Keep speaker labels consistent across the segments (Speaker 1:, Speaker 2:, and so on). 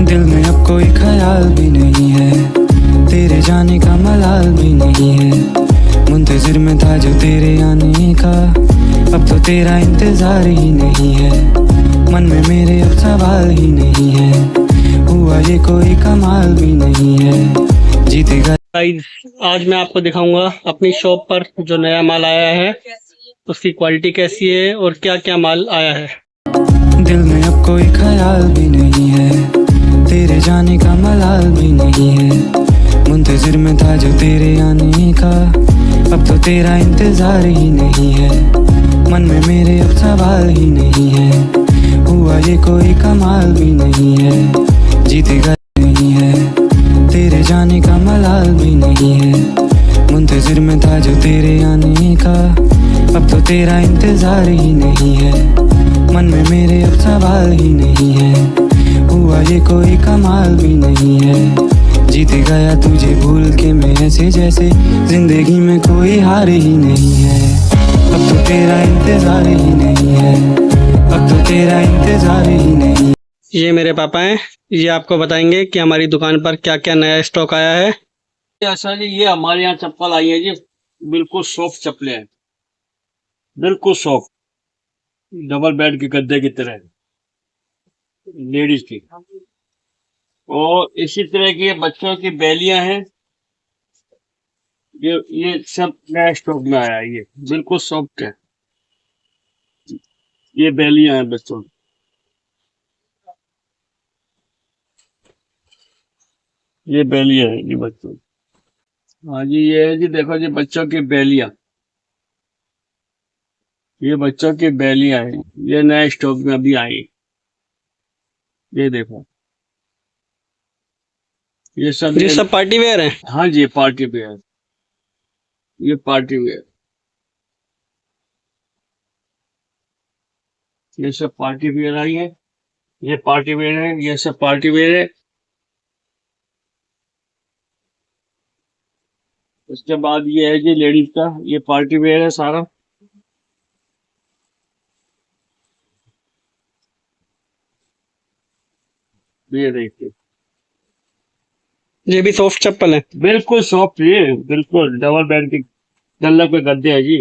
Speaker 1: दिल में अब कोई ख्याल भी नहीं है, तेरे जाने का मलाल भी नहीं है। मुंतजिर में था जो तेरे आने का, अब तो तेरा इंतजार ही नहीं है। मन में मेरे अब सवाल ही नहीं है, हुआ ये कोई कमाल भी नहीं है। जीतेगा।
Speaker 2: आज मैं आपको दिखाऊंगा अपनी शॉप पर जो नया माल आया है उसकी क्वालिटी कैसी है और क्या क्या माल आया है।
Speaker 1: दिल में अब कोई ख्याल भी नहीं है, तेरे जाने का मलाल भी नहीं है। मुंतजिर में था जो तेरे आने का, अब तो तेरा इंतजार ही नहीं है। मन में मेरे अब सवाल ही नहीं है, हुआ ये कोई कमाल भी नहीं है। जीतेगा नहीं है, तेरे जाने का मलाल भी नहीं है। मुंतजिर में था जो तेरे आने का, अब तो तेरा इंतजार ही नहीं है। मन में मेरे अब सवाल ही नहीं है, हुआ ये कोई कमाल भी नहीं है। जीत गया तुझे भूल के मैं ऐसे जैसे जिंदगी में कोई हार ही नहीं है। अब तो तेरा इंतजार ही नहीं है, अब तो तेरा इंतजार ही नहीं।
Speaker 2: ये मेरे पापा हैं, ये आपको बताएंगे कि हमारी दुकान पर क्या क्या नया स्टॉक आया है।
Speaker 3: अच्छा जी, ये हमारे यहाँ चप्पल आई है जी, बिल्कुल सॉफ्ट चप्पलें हैं, बिल्कुल सॉफ्ट, डबल बेड के गद्दे की तरह, लेडीज की। और इसी तरह की ये बच्चों की बैलियां हैं, ये सब नया स्टॉक में आया है। ये बिल्कुल सॉफ्ट है, ये बैलियां हैं बच्चों की। ये बैलियां है जी बच्चों की। हाँ जी, ये है जी, देखो जी बच्चों की बैलियां, ये बच्चों की बैलियां हैं, ये नए स्टॉक में अभी आई। ये देखो, ये सब
Speaker 2: पार्टी वेयर है।
Speaker 3: हाँ जी, पार्टी वेयर, ये पार्टी वेयर, ये सब पार्टी वेयर आई है, ये पार्टी वेयर है, ये सब पार्टी वेयर है। उसके बाद ये है जी लेडीज का, ये पार्टी वेयर है सारा। ये देखिए,
Speaker 2: ये भी सॉफ्ट चप्पल है।
Speaker 3: बिल्कुल सॉफ्ट, ये बिल्कुल डबल बेड की डल्लक पे गद्दे है जी।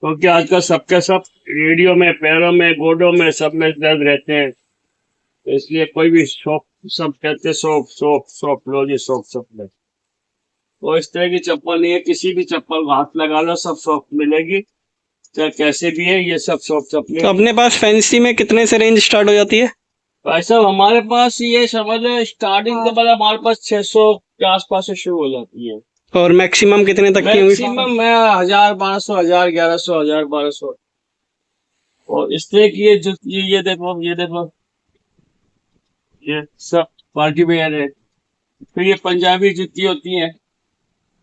Speaker 3: क्योंकि आजकल सबके सब रेडियो में, पैरों में, गोडों में, सब में दर्द रहते हैं, तो इसलिए कोई भी सॉफ्ट, सब कहते हैं सॉफ्ट सॉफ्ट सॉफ्ट, लो जी सॉफ्ट चप्पल। तो इस तरह की चप्पल नहीं है, किसी भी चप्पल को हाथ लगा लो सब सॉफ्ट मिलेगी, चाहे कैसे भी है, ये सब सॉफ्ट चप्पल।
Speaker 2: तो अपने पास फैंसी में कितने से रेंज स्टार्ट हो जाती है?
Speaker 3: भाई साहब, हमारे पास ये समझ लो स्टार्टिंग तो मतलब हमारे पास 600 के आसपास से शुरू हो जाती है,
Speaker 2: और मैक्सिमम कितने तक की होगी?
Speaker 3: मैक्सिमम मैं 1000, 1200, 1000, 1100, 1000, 1200। और इस तरह की ये जुत्ती, ये देखो, ये देखो, ये सब पार्टी वेयर है। फिर ये पंजाबी जुत्ती होती है,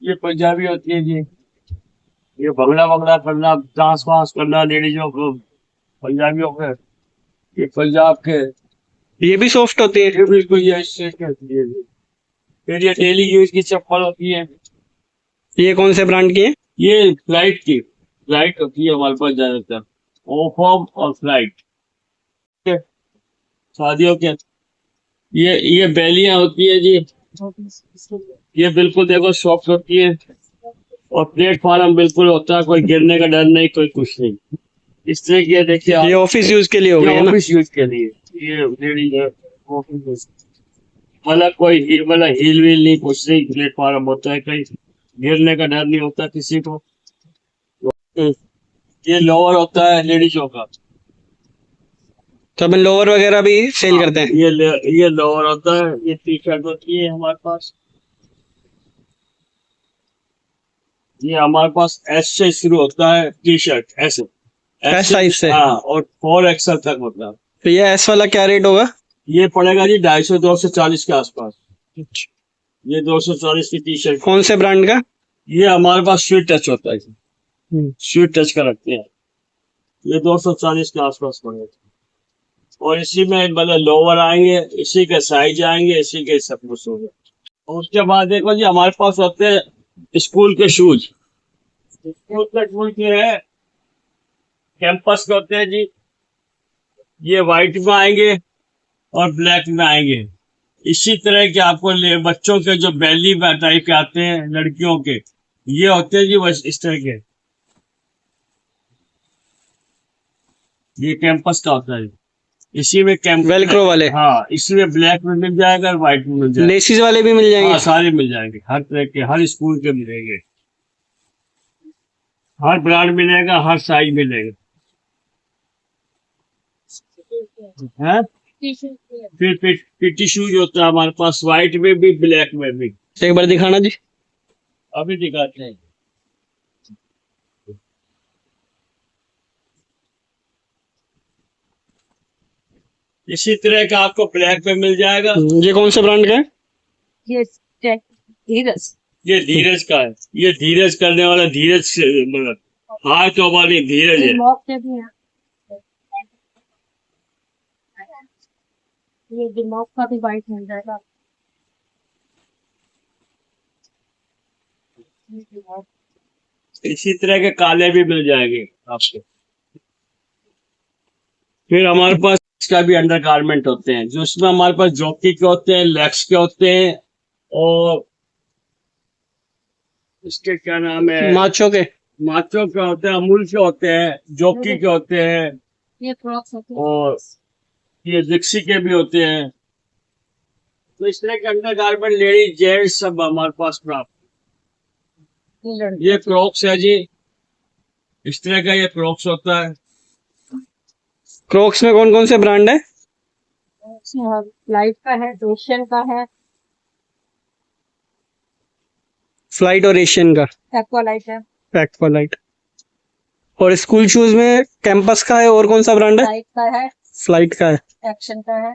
Speaker 3: ये पंजाबी होती है जी, ये भंगड़ा वंगड़ा करना, डांस वांस करना लेडीजों को, पंजाबियों के, ये पंजाब के,
Speaker 2: ये भी सॉफ्ट होती है।
Speaker 3: ये बिल्कुल ये इससे कहती है। फिर ये डेली यूज की चप्पल होती है,
Speaker 2: ये कौन से ब्रांड की है?
Speaker 3: ये फ्लाइट की, फ्लाइट होती है हमारे पास ज्यादातर, ओफॉर्म और फ्लाइट शादियों के। ये बैलियां होती है जी, ये बिल्कुल देखो सॉफ्ट होती है, और प्लेटफॉर्म बिल्कुल होता है, कोई गिरने का डर नहीं, कोई कुछ नहीं। इस तरह की देखिए,
Speaker 2: ये ऑफिस यूज के लिए हो गई है ना?
Speaker 3: ऑफिस यूज के लिए, ये लेडीज ऑफिस यूज, मतलब कोई मतलब हील वील नहीं, कुछ नहीं, प्लेटफॉर्म होता है, कहीं गिरने का डर नहीं होता किसी को। ये लोअर होता है लेडीजों का,
Speaker 2: तो अपन लोअर वगैरह भी सेल करते हैं।
Speaker 3: ये लोअर होता है, ये टी शर्ट होती है हमारे पास, ये हमारे पास एस से शुरू होता है टी शर्ट, एस
Speaker 2: साइज से।
Speaker 3: हाँ, और 4XL तक होता है।
Speaker 2: तो ये एस वाला क्या रेट होगा?
Speaker 3: ये पड़ेगा जी 250, 240 के आसपास। ये 240 की टी शर्ट।
Speaker 2: कौन से ब्रांड का?
Speaker 3: ये हमारे पास स्वीट टच होता है, स्वीट टच का रखते हैं, ये 240 के आसपास पड़ेगा। और इसी में मतलब लोअर आएंगे, इसी के साइज आएंगे, इसी के सब कुछ होगा। और उसके बाद देखो जी, हमारे पास होते हैं स्कूल के शूज, स्कूल के शूज जो है कैंपस के होते हैं जी, ये व्हाइट में आएंगे और ब्लैक में आएंगे। इसी तरह के आपको बच्चों के जो बेली टाइप के आते हैं लड़कियों के, ये होते हैं जी बस इस तरह के। ये कैंपस का होता है। इसी में कैंपस
Speaker 2: वेलक्रो वाले,
Speaker 3: हाँ, इसी में ब्लैक में मिल जाएगा और व्हाइट में मिल जाएगा।
Speaker 2: लेसिस वाले भी मिल जाएंगे।
Speaker 3: हाँ, सारे मिल जाएंगे, हर तरह के, हर स्कूल के मिलेंगे, हर ब्रांड मिलेगा, हर साइज मिलेगा। है फिर पीटी शूज होता है हमारे पास, व्हाइट में भी ब्लैक में भी।
Speaker 2: एक बार दिखाना जी।
Speaker 3: अभी दिखाते हैं। इसी तरह का आपको ब्लैक में मिल जाएगा।
Speaker 2: ये कौन से ब्रांड का है?
Speaker 4: ये धीरज,
Speaker 3: ये धीरज का है। ये धीरज करने वाला, धीरज मतलब हाथ वाली धीरज है।
Speaker 4: मॉक भी है। ये दिमाग का भी वाइट मिल जाएगा।
Speaker 3: इसी तरह के काले भी मिल जाएंगे आपको। फिर हमारे पास इसका भी अंडर गारमेंट होते हैं, जो उसमें हमारे पास जॉकी के होते हैं, लेग्स के होते हैं, और इसके क्या नाम है,
Speaker 2: माचो के
Speaker 3: होते हैं, अमूल के होते हैं, जॉकी के होते हैं,
Speaker 4: ये क्रॉक्स होते हैं।
Speaker 3: और ये जिक्सी के भी होते हैं। तो इस तरह के अंडर गारमेंट लेडीज जेंट्स सब हमारे पास प्राप्त। ये क्रॉक्स है जी, इस तरह का ये क्रॉक्स होता है।
Speaker 2: क्रॉक्स में कौन कौन से ब्रांड है?
Speaker 4: लाइफ का है, एशियन का है,
Speaker 2: फ्लाइट और एशियन का,
Speaker 4: एक्वालाइट है,
Speaker 2: एक्वालाइट। और स्कूल शूज में कैंपस का है, और कौन सा ब्रांड है?
Speaker 4: लाइफ का है,
Speaker 2: फ्लाइट का है,
Speaker 4: एक्शन का है,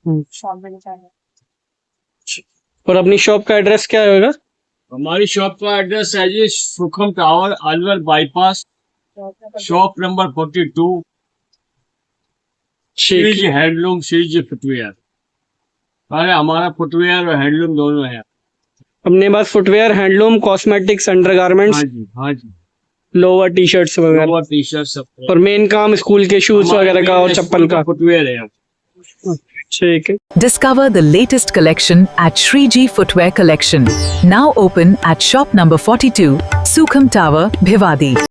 Speaker 2: हम्म।
Speaker 4: शॉर्टमैन का है।
Speaker 2: और अपनी शॉप का एड्रेस क्या होगा?
Speaker 3: हमारी शॉप का एड्रेस है जी Sukham tower, Alwar bypass, shop number 42, Shriji handloom, Shriji footwear. अरे हमारा फुटवेयर और हैंडलूम दोनों है।
Speaker 2: अपने पास फुटवेयर, हैंडलूम, कॉस्मेटिक्स, अंडरगारमेंट्स,
Speaker 3: हाँ जी, हाँ जी,
Speaker 2: लोअर टी शर्ट्स वगैरह,
Speaker 3: लोअर टी शर्ट सब।
Speaker 2: और मेन काम स्कूल के शूज वगैरह का और चप्पल का।
Speaker 3: फुटवेयर है।
Speaker 2: ठीक है।
Speaker 5: Discover the latest collection at Shriji Footwear Collection. Now open at shop number 42, Sukham Tower, Bhiwadi.